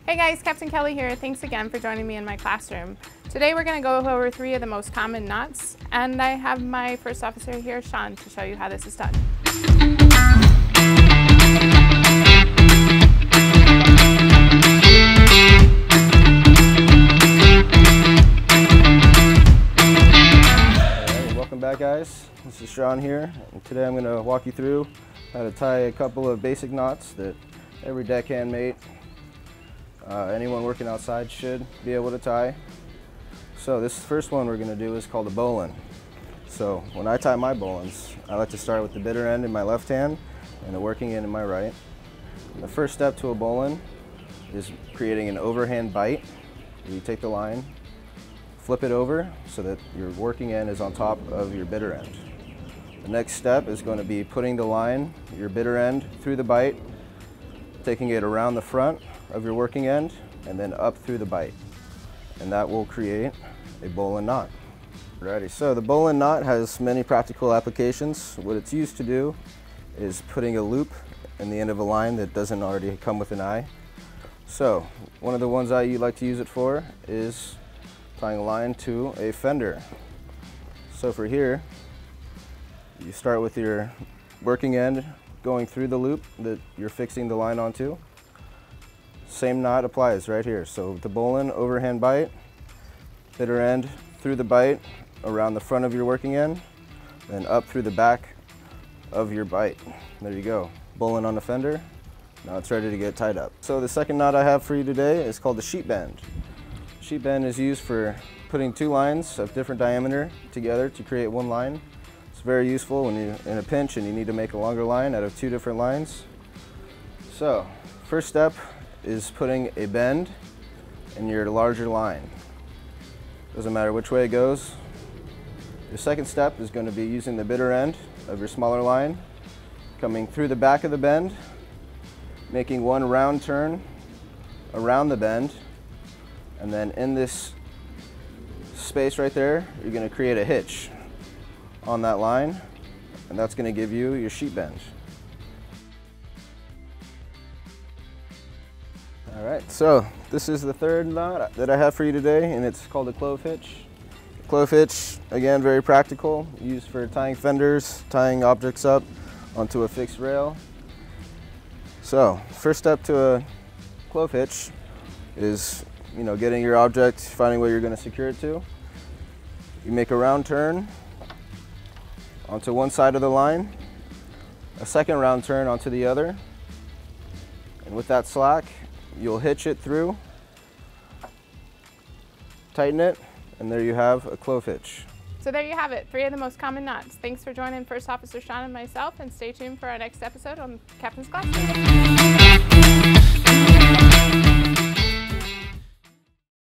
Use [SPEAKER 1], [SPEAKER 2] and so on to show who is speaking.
[SPEAKER 1] Hey guys, Captain Kelly here. Thanks again for joining me in my classroom. Today we're going to go over 3 of the most common knots, and I have my first officer here, Shawn, to show you how this is done.
[SPEAKER 2] Welcome back, guys. This is Shawn here, and today I'm going to walk you through how to tie a couple of basic knots that every deckhand mate, anyone working outside should be able to tie. So this first one we're going to do is called a ʻboulīn. So when I tie my ʻboulīns, I like to start with the bitter end in my left hand and the working end in my right. And the first step to a ʻboulīn is creating an overhand bite. You take the line, flip it over so that your working end is on top of your bitter end. The next step is going to be putting the line, your bitter end, through the bite, taking it around the front of your working end, and then up through the bite. And that will create a ʻboulīn knot. Alrighty, so the ʻboulīn knot has many practical applications. What it's used to do is putting a loop in the end of a line that doesn't already come with an eye. So one of the ones I like to use it for is tying a line to a fender. So for here, you start with your working end going through the loop that you're fixing the line onto. Same knot applies right here. So the ʻboulīn overhand bite, bitter end through the bite, around the front of your working end, then up through the back of your bite. There you go. ʻboulīn on the fender. Now it's ready to get tied up. So the second knot I have for you today is called the sheet bend. Sheet bend is used for putting 2 lines of different diameter together to create one line. It's very useful when you're in a pinch and you need to make a longer line out of 2 different lines. So first step is putting a bend in your larger line. Doesn't matter which way it goes. Your second step is going to be using the bitter end of your smaller line, coming through the back of the bend, making one round turn around the bend, and then in this space right there, you're going to create a hitch on that line, and that's going to give you your sheet bend. Alright, so this is the third knot that I have for you today, and it's called a ʻklōv hitch. ʻKlōv hitch, again, very practical, used for tying fenders, tying objects up onto a fixed rail. So first step to a ʻKlōv hitch is, getting your object, finding where you're going to secure it to. You make a round turn onto one side of the line, a second round turn onto the other, and with that slack, you'll hitch it through, tighten it, and there you have a ʻKlōv hitch.
[SPEAKER 1] So there you have it, 3 of the most common knots. Thanks for joining First Officer Shawn and myself, and stay tuned for our next episode on Captain's Classroom.